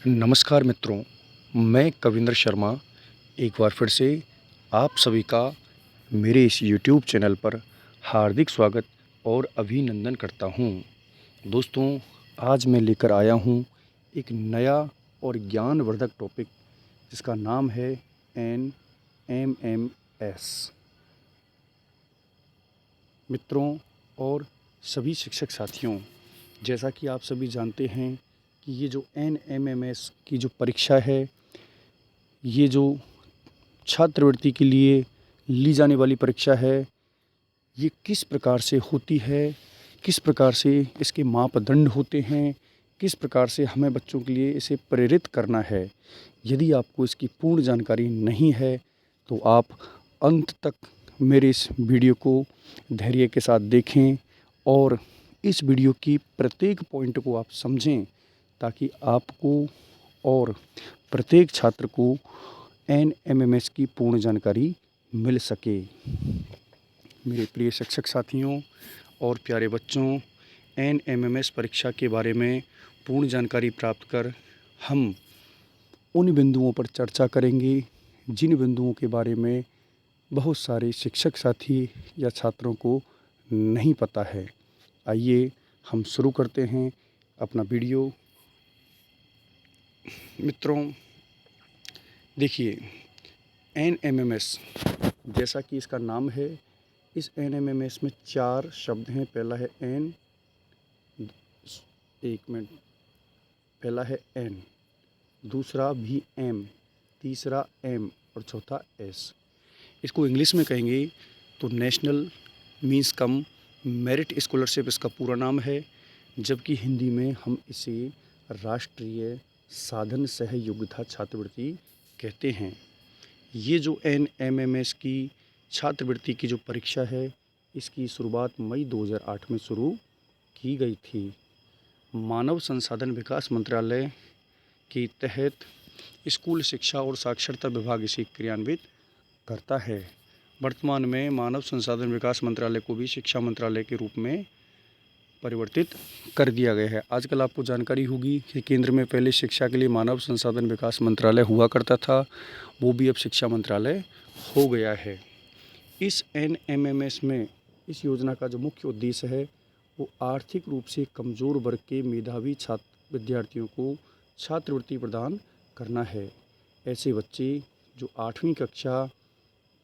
नमस्कार मित्रों, मैं कविंद्र शर्मा एक बार फिर से आप सभी का मेरे इस YouTube चैनल पर हार्दिक स्वागत और अभिनंदन करता हूं। दोस्तों, आज मैं लेकर आया हूं एक नया और ज्ञानवर्धक टॉपिक जिसका नाम है NMMS। मित्रों और सभी शिक्षक साथियों, जैसा कि आप सभी जानते हैं कि ये जो NMMS की जो परीक्षा है, ये जो छात्रवृत्ति के लिए ली जाने वाली परीक्षा है, ये किस प्रकार से होती है, किस प्रकार से इसके मापदंड होते हैं, किस प्रकार से हमें बच्चों के लिए इसे प्रेरित करना है। यदि आपको इसकी पूर्ण जानकारी नहीं है तो आप अंत तक मेरे इस वीडियो को धैर्य के साथ देखें और इस वीडियो की प्रत्येक पॉइंट को आप समझें, ताकि आपको और प्रत्येक छात्र को NMMS की पूर्ण जानकारी मिल सके। मेरे प्रिय शिक्षक साथियों और प्यारे बच्चों, NMMS परीक्षा के बारे में पूर्ण जानकारी प्राप्त कर हम उन बिंदुओं पर चर्चा करेंगे जिन बिंदुओं के बारे में बहुत सारे शिक्षक साथी या छात्रों को नहीं पता है। आइए हम शुरू करते हैं अपना वीडियो। मित्रों, देखिए, NMMS जैसा कि इसका नाम है, इस NMMS में 4 शब्द हैं। पहला है N, पहला है N, दूसरा भी M, तीसरा M और चौथा S। इसको इंग्लिश में कहेंगे तो national means cum merit scholarship इसका पूरा नाम है, जबकि हिंदी में हम इसे राष्ट्रीय साधन सहयोगिता छात्रवृत्ति कहते हैं। ये जो NMMS की छात्रवृत्ति की जो परीक्षा है, इसकी शुरुआत मई 2008 में शुरू की गई थी। मानव संसाधन विकास मंत्रालय के तहत स्कूल शिक्षा और साक्षरता विभाग इसे क्रियान्वित करता है। वर्तमान में मानव संसाधन विकास मंत्रालय को भी शिक्षा मंत्रालय के रूप में परिवर्तित कर दिया गया है। आजकल आपको जानकारी होगी कि केंद्र में पहले शिक्षा के लिए मानव संसाधन विकास मंत्रालय हुआ करता था, वो भी अब शिक्षा मंत्रालय हो गया है। इस NMMS में इस योजना का जो मुख्य उद्देश्य है, वो आर्थिक रूप से कमज़ोर वर्ग के मेधावी विद्यार्थियों को छात्रवृत्ति प्रदान करना है। ऐसे बच्चे जो 8वीं कक्षा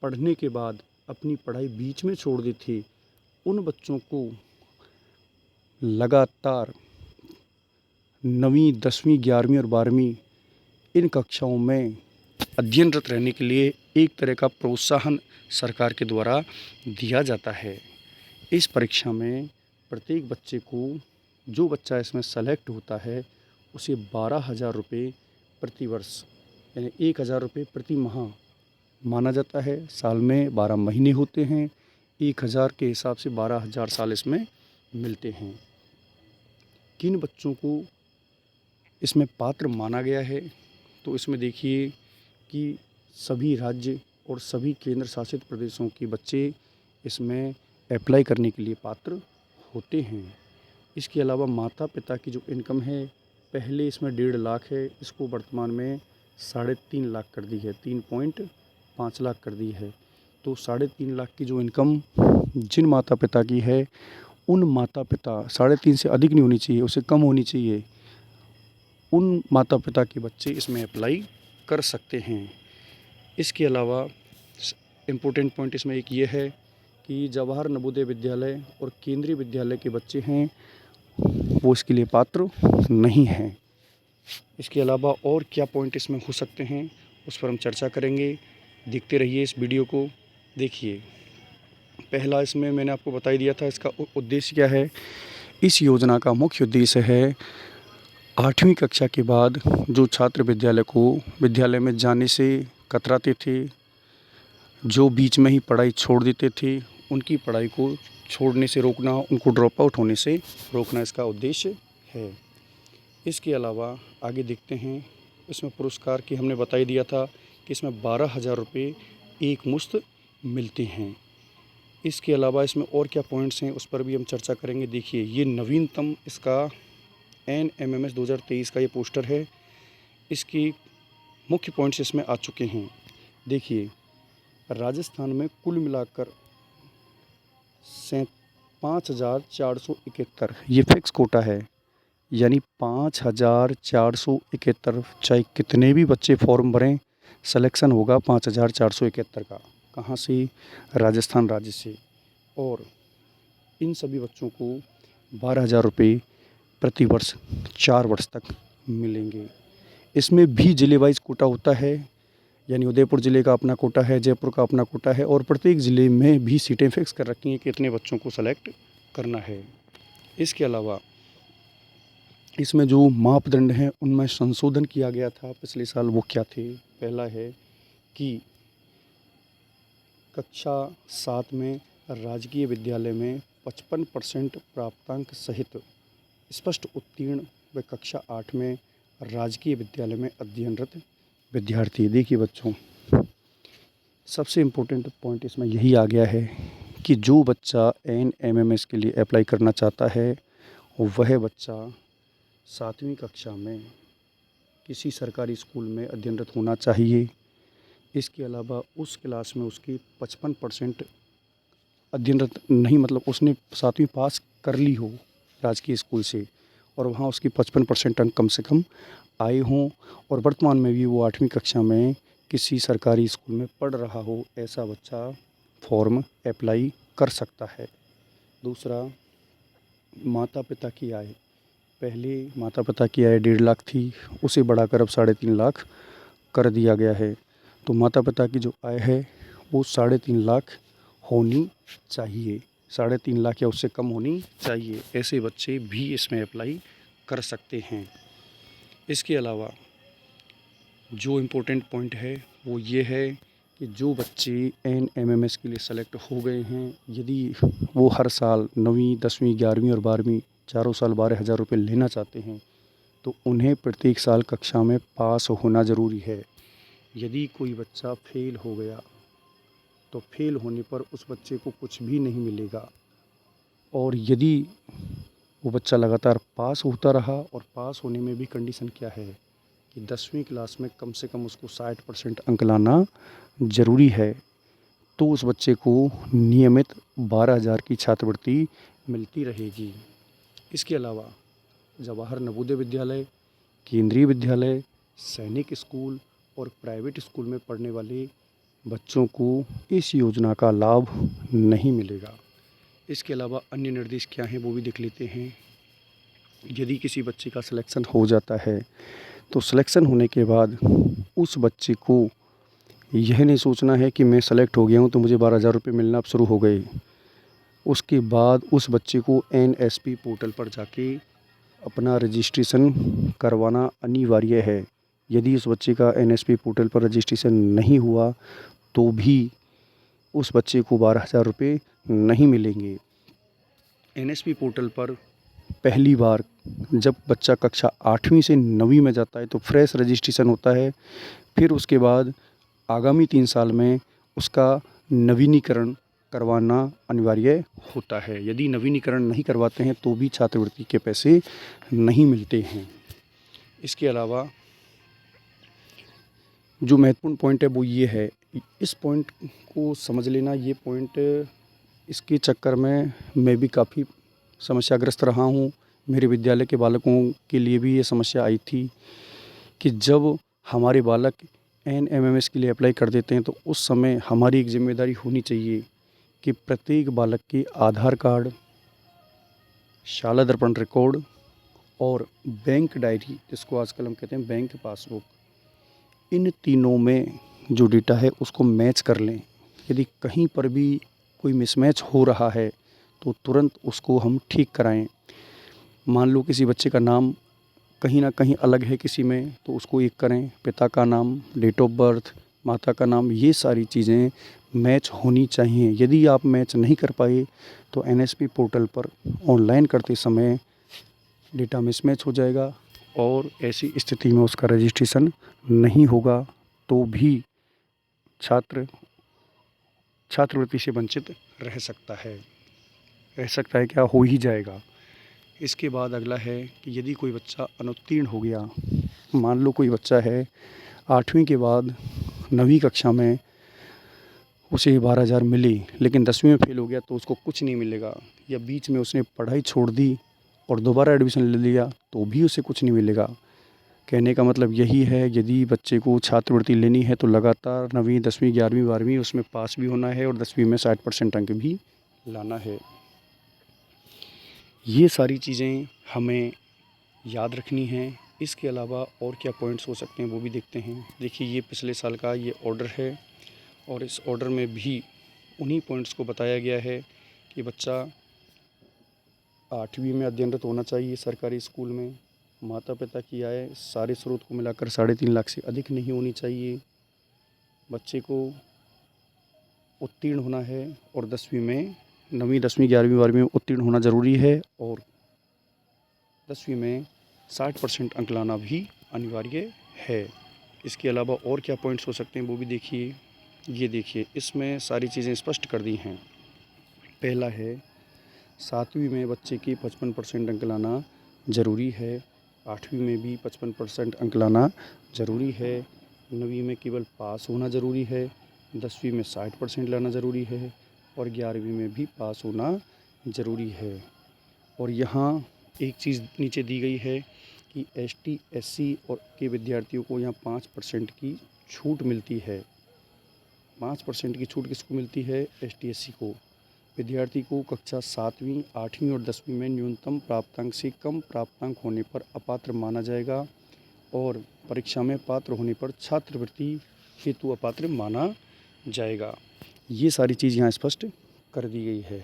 पढ़ने के बाद अपनी पढ़ाई बीच में छोड़ देते थे, उन बच्चों को लगातार 9वीं, 10वीं, 11वीं और 12वीं इन कक्षाओं में अध्ययनरत रहने के लिए एक तरह का प्रोत्साहन सरकार के द्वारा दिया जाता है। इस परीक्षा में प्रत्येक बच्चे को, जो बच्चा इसमें सेलेक्ट होता है, उसे 12,000 रुपये प्रति वर्ष यानी 1,000 रुपये प्रति माह माना जाता है। साल में 12 महीने होते हैं, 1,000 के हिसाब से 12,000 साल इसमें मिलते हैं। किन बच्चों को इसमें पात्र माना गया है, तो इसमें देखिए कि सभी राज्य और सभी केंद्र शासित प्रदेशों के बच्चे इसमें अप्लाई करने के लिए पात्र होते हैं। इसके अलावा माता पिता की जो इनकम है, पहले इसमें 1.5 लाख है, इसको वर्तमान में 3.5 लाख कर दी है, 3.5 लाख कर दी है। तो 3.5 लाख की जो इनकम जिन माता पिता की है, उन माता पिता 3.5 से अधिक नहीं होनी चाहिए, उससे कम होनी चाहिए, उन माता पिता के बच्चे इसमें अप्लाई कर सकते हैं। इसके अलावा इम्पोर्टेंट पॉइंट इसमें एक ये है कि जवाहर नवोदय विद्यालय और केंद्रीय विद्यालय के बच्चे हैं, वो इसके लिए पात्र नहीं हैं। इसके अलावा और क्या पॉइंट इसमें हो सकते हैं, उस पर हम चर्चा करेंगे। देखते रहिए इस वीडियो को। देखिए, पहला इसमें मैंने आपको बता ही दिया था, इसका उद्देश्य क्या है। इस योजना का मुख्य उद्देश्य है 8वीं कक्षा के बाद जो छात्र विद्यालय में जाने से कतराते थे, जो बीच में ही पढ़ाई छोड़ देते थे, उनकी पढ़ाई को छोड़ने से रोकना, उनको ड्रॉप आउट होने से रोकना इसका उद्देश्य है। इसके अलावा आगे देखते हैं, इसमें पुरस्कार की हमने बता ही दिया था कि इसमें 12,000 रुपये एक मुश्त मिलते हैं। इसके अलावा इसमें और क्या पॉइंट्स हैं, उस पर भी हम चर्चा करेंगे। देखिए, ये नवीनतम इसका NMMS 2023 का ये पोस्टर है। इसकी मुख्य पॉइंट्स इसमें आ चुके हैं। देखिए, राजस्थान में कुल मिलाकर 5,471 ये फिक्स कोटा है, यानी 5,471, चाहे कितने भी बच्चे फॉर्म भरें, सिलेक्शन होगा 5,471 का। कहाँ से? राजस्थान राज्य से। और इन सभी बच्चों को 12,000 रुपये प्रति वर्ष 4 वर्ष तक मिलेंगे। इसमें भी ज़िले वाइज कोटा होता है, यानी उदयपुर ज़िले का अपना कोटा है, जयपुर का अपना कोटा है, और प्रत्येक ज़िले में भी सीटें फिक्स कर रखी हैं कि इतने बच्चों को सेलेक्ट करना है। इसके अलावा इसमें जो मापदंड हैं उनमें संशोधन किया गया था पिछले साल। वो क्या थे? पहला है कि कक्षा 7 में राजकीय विद्यालय में 55% प्राप्तांक सहित स्पष्ट उत्तीर्ण व कक्षा 8 में राजकीय विद्यालय में अध्ययनरत विद्यार्थी। देखिए बच्चों, सबसे इम्पोर्टेंट पॉइंट इसमें यही आ गया है कि जो बच्चा NMMS के लिए अप्लाई करना चाहता है वह बच्चा 7वीं कक्षा में किसी सरकारी स्कूल में अध्ययनरत होना चाहिए। इसके अलावा उस क्लास में उसकी 55% अध्ययनरत नहीं, मतलब उसने 7वीं पास कर ली हो राजकीय स्कूल से और वहाँ उसकी 55% अंक कम से कम आए हों, और वर्तमान में भी वो 8वीं कक्षा में किसी सरकारी स्कूल में पढ़ रहा हो, ऐसा बच्चा फॉर्म अप्लाई कर सकता है। दूसरा, माता पिता की आय। पहले माता पिता की आय 1.5 लाख थी, उसे बढ़ाकर अब 3.5 लाख कर दिया गया है। तो माता पिता की जो आय है वो 3.5 लाख होनी चाहिए, 3.5 लाख या उससे कम होनी चाहिए। ऐसे बच्चे भी इसमें अप्लाई कर सकते हैं। इसके अलावा जो इम्पोर्टेंट पॉइंट है वो ये है कि जो बच्चे NMMS के लिए सेलेक्ट हो गए हैं, यदि वो हर साल 9वीं, 10वीं, 11वीं और 12वीं चारों साल 12,000 रुपये लेना चाहते हैं तो उन्हें प्रत्येक साल कक्षा में पास होना ज़रूरी है। यदि कोई बच्चा फेल हो गया तो फेल होने पर उस बच्चे को कुछ भी नहीं मिलेगा, और यदि वो बच्चा लगातार पास होता रहा, और पास होने में भी कंडीशन क्या है कि 10वीं क्लास में कम से कम उसको 60% अंक लाना ज़रूरी है, तो उस बच्चे को नियमित 12,000 की छात्रवृत्ति मिलती रहेगी। इसके अलावा जवाहर नवोदय विद्यालय, केंद्रीय विद्यालय, सैनिक स्कूल और प्राइवेट स्कूल में पढ़ने वाले बच्चों को इस योजना का लाभ नहीं मिलेगा। इसके अलावा अन्य निर्देश क्या हैं वो भी देख लेते हैं। यदि किसी बच्चे का सिलेक्शन हो जाता है तो सिलेक्शन होने के बाद उस बच्चे को यह नहीं सोचना है कि मैं सेलेक्ट हो गया हूँ तो मुझे 12,000 रुपये मिलना अब शुरू हो गए। उसके बाद उस बच्चे को NSP पोर्टल पर जाके अपना रजिस्ट्रेशन करवाना अनिवार्य है। यदि उस बच्चे का NSP पोर्टल पर रजिस्ट्रेशन नहीं हुआ तो भी उस बच्चे को 12,000 रुपये नहीं मिलेंगे। NSP पोर्टल पर पहली बार जब बच्चा कक्षा 8वीं से 9वीं में जाता है तो फ्रेश रजिस्ट्रेशन होता है। फिर उसके बाद आगामी 3 साल में उसका नवीनीकरण करवाना अनिवार्य होता है। यदि नवीनीकरण नहीं करवाते हैं तो भी छात्रवृत्ति के पैसे नहीं मिलते हैं। इसके अलावा जो महत्वपूर्ण पॉइंट है वो ये है, इस पॉइंट को समझ लेना। ये पॉइंट, इसके चक्कर में मैं भी काफ़ी समस्याग्रस्त रहा हूँ। मेरे विद्यालय के बालकों के लिए भी ये समस्या आई थी कि जब हमारे बालक NMMS के लिए अप्लाई कर देते हैं तो उस समय हमारी एक जिम्मेदारी होनी चाहिए कि प्रत्येक बालक के आधार कार्ड, शाला दर्पण रिकॉर्ड और बैंक डायरी, जिसको आजकल हम कहते हैं बैंक पासबुक, इन तीनों में जो डेटा है उसको मैच कर लें। यदि कहीं पर भी कोई मिसमैच हो रहा है तो तुरंत उसको हम ठीक कराएं। मान लो किसी बच्चे का नाम कहीं ना कहीं अलग है किसी में, तो उसको एक करें। पिता का नाम, डेट ऑफ बर्थ, माता का नाम, ये सारी चीज़ें मैच होनी चाहिए। यदि आप मैच नहीं कर पाए तो NSP पोर्टल पर ऑनलाइन करते समय डेटा मिसमैच हो जाएगा और ऐसी स्थिति में उसका रजिस्ट्रेशन नहीं होगा, तो भी छात्र छात्रवृत्ति से वंचित रह सकता है क्या, हो ही जाएगा। इसके बाद अगला है कि यदि कोई बच्चा अनुत्तीर्ण हो गया मान लो कोई बच्चा है 8वीं के बाद 9वीं कक्षा में उसे 12,000 मिली, लेकिन 10वीं में फ़ेल हो गया तो उसको कुछ नहीं मिलेगा, या बीच में उसने पढ़ाई छोड़ दी और दोबारा एडमिशन ले लिया तो भी उसे कुछ नहीं मिलेगा। कहने का मतलब यही है, यदि बच्चे को छात्रवृत्ति लेनी है तो लगातार 9वीं 10वीं 11वीं 12वीं उसमें पास भी होना है और 10वीं में 60% अंक भी लाना है। ये सारी चीज़ें हमें याद रखनी हैं। इसके अलावा और क्या पॉइंट्स हो सकते हैं वो भी देखते हैं। देखिए, ये पिछले साल का ये ऑर्डर है और इस ऑर्डर में भी उन्हीं पॉइंट्स को बताया गया है कि बच्चा 8वीं में अध्ययनरत होना चाहिए सरकारी स्कूल में। माता पिता की आय सारे स्रोत को मिलाकर 3.5 लाख से अधिक नहीं होनी चाहिए। बच्चे को उत्तीर्ण होना है और 10वीं में 9वीं 10वीं 11वीं 12वीं में उत्तीर्ण होना ज़रूरी है और 10वीं में 60% अंक लाना भी अनिवार्य है। इसके अलावा और क्या पॉइंट्स हो सकते हैं वो भी देखिए। ये देखिए, इसमें सारी चीज़ें स्पष्ट कर दी हैं। पहला है, 7वीं में बच्चे की 55% अंक लाना ज़रूरी है। 8वीं में भी 55% अंक लाना ज़रूरी है। 9वीं में केवल पास होना ज़रूरी है। 10वीं में 60% लाना ज़रूरी है और 11वीं में भी पास होना ज़रूरी है। और यहाँ एक चीज़ नीचे दी गई है कि ST SC और के विद्यार्थियों को यहाँ 5% की छूट मिलती है। 5% की छूट किसको मिलती है? ST SC को। विद्यार्थी को कक्षा 7वीं 8वीं और 10वीं में न्यूनतम प्राप्तांक से कम प्राप्तांक होने पर अपात्र माना जाएगा और परीक्षा में पात्र होने पर छात्रवृत्ति हेतु अपात्र माना जाएगा। ये सारी चीज़ यहाँ स्पष्ट कर दी गई है।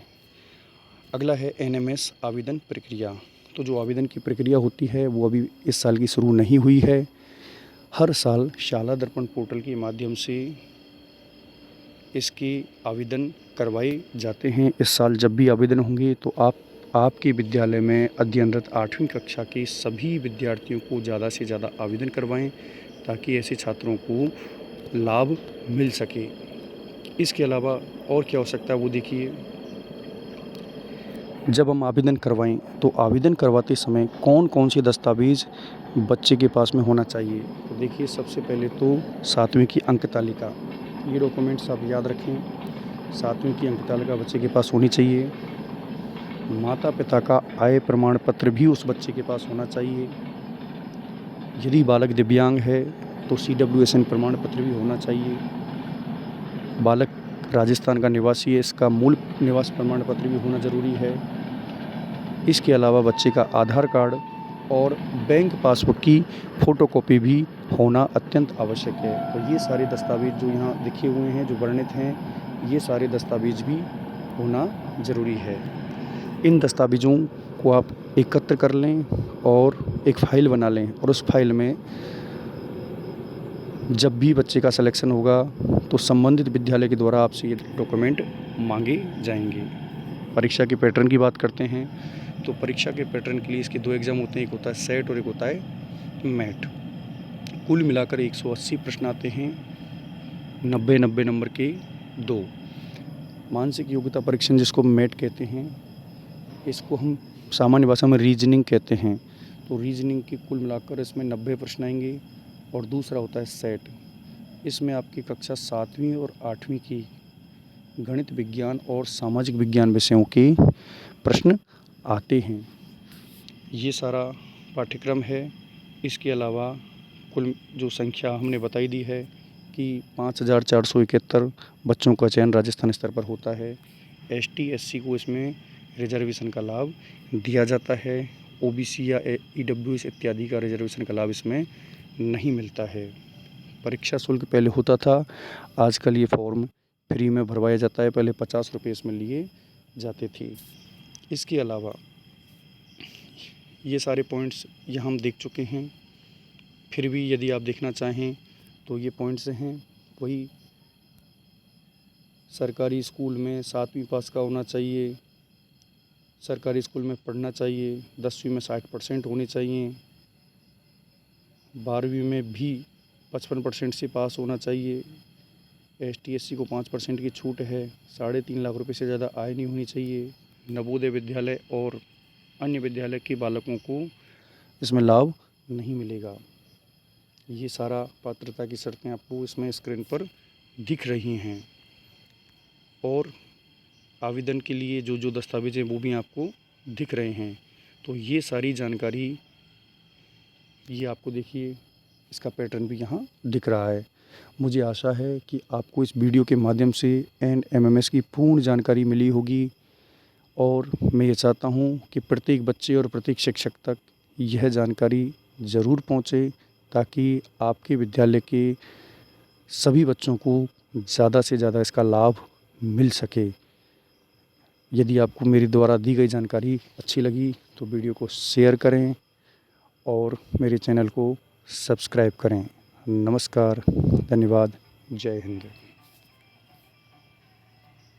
अगला है NMS आवेदन प्रक्रिया। तो जो आवेदन की प्रक्रिया होती है वो अभी इस साल की शुरू नहीं हुई है। हर साल शाला दर्पण पोर्टल के माध्यम से इसके आवेदन करवाए जाते हैं। इस साल जब भी आवेदन होंगे तो आपके विद्यालय में अध्ययनरत 8वीं कक्षा के सभी विद्यार्थियों को ज़्यादा से ज़्यादा आवेदन करवाएं ताकि ऐसे छात्रों को लाभ मिल सके। इसके अलावा और क्या हो सकता है वो देखिए। जब हम आवेदन करवाएं तो आवेदन करवाते समय कौन कौन से दस्तावेज़ बच्चे के पास में होना चाहिए। तो देखिए, सबसे पहले तो 7वीं की अंक तालिका, ये डॉक्यूमेंट्स आप याद रखें। 7वीं की अंक तालिका बच्चे के पास होनी चाहिए। माता पिता का आय प्रमाण पत्र भी उस बच्चे के पास होना चाहिए। यदि बालक दिव्यांग है तो CWSN प्रमाण पत्र भी होना चाहिए। बालक राजस्थान का निवासी है, इसका मूल निवास प्रमाण पत्र भी होना ज़रूरी है। इसके अलावा बच्चे का आधार कार्ड और बैंक पासबुक की फ़ोटोकॉपी भी होना अत्यंत आवश्यक है। तो ये सारे दस्तावेज़ जो यहाँ लिखे हुए हैं, जो वर्णित हैं, ये सारे दस्तावेज़ भी होना ज़रूरी है। इन दस्तावेज़ों को आप एकत्र कर लें और एक फ़ाइल बना लें और उस फाइल में जब भी बच्चे का सिलेक्शन होगा तो संबंधित विद्यालय के द्वारा आपसे ये डॉक्यूमेंट मांगे जाएंगे। परीक्षा के पैटर्न की बात करते हैं तो परीक्षा के पैटर्न के लिए इसके 2 एग्ज़ाम होते हैं, एक होता है सेट और एक होता है मैट। कुल मिलाकर 180 प्रश्न आते हैं, 90 नंबर के 2। मानसिक योग्यता परीक्षण जिसको मैट कहते हैं, इसको हम सामान्य भाषा में रीजनिंग कहते हैं। तो रीजनिंग के कुल मिलाकर इसमें 90 प्रश्न आएंगे। और दूसरा होता है सेट, इसमें आपकी कक्षा 7वीं और 8वीं की गणित विज्ञान और सामाजिक विज्ञान विषयों के प्रश्न आते हैं। ये सारा पाठ्यक्रम है। इसके अलावा कुल जो संख्या हमने बताई दी है कि 5,471 बच्चों का चयन राजस्थान स्तर पर होता है। ST SC को इसमें रिजर्वेशन का लाभ दिया जाता है। OBC या EWS इत्यादि का रिजर्वेशन का लाभ इसमें नहीं मिलता है। परीक्षा शुल्क पहले होता था, आजकल ये फॉर्म फ्री में भरवाया जाता है, पहले 50 रुपये इसमें लिए जाते थे। इसके अलावा ये सारे पॉइंट्स यहाँ हम देख चुके हैं। फिर भी यदि आप देखना चाहें तो ये पॉइंट्स हैं वही। सरकारी स्कूल में 7वीं पास का होना चाहिए, सरकारी स्कूल में पढ़ना चाहिए, 10वीं में 60% होने चाहिए, 12वीं में भी 55% से पास होना चाहिए। ST SC को 5% की छूट है। 3.5 लाख रुपए से ज़्यादा आय नहीं होनी चाहिए। नवोदय विद्यालय और अन्य विद्यालय के बालकों को इसमें लाभ नहीं मिलेगा। ये सारा पात्रता की शर्तें आपको इसमें स्क्रीन पर दिख रही हैं और आवेदन के लिए जो जो दस्तावेज़ हैं वो भी आपको दिख रहे हैं। तो ये सारी जानकारी, ये आपको देखिए इसका पैटर्न भी यहाँ दिख रहा है। मुझे आशा है कि आपको इस वीडियो के माध्यम से एनएमएमएस की पूर्ण जानकारी मिली होगी और मैं ये चाहता हूँ कि प्रत्येक बच्चे और प्रत्येक शिक्षक तक यह जानकारी ज़रूर पहुँचे ताकि आपके विद्यालय के सभी बच्चों को ज़्यादा से ज़्यादा इसका लाभ मिल सके। यदि आपको मेरे द्वारा दी गई जानकारी अच्छी लगी तो वीडियो को शेयर करें और मेरे चैनल को सब्सक्राइब करें। नमस्कार, धन्यवाद, जय हिंद।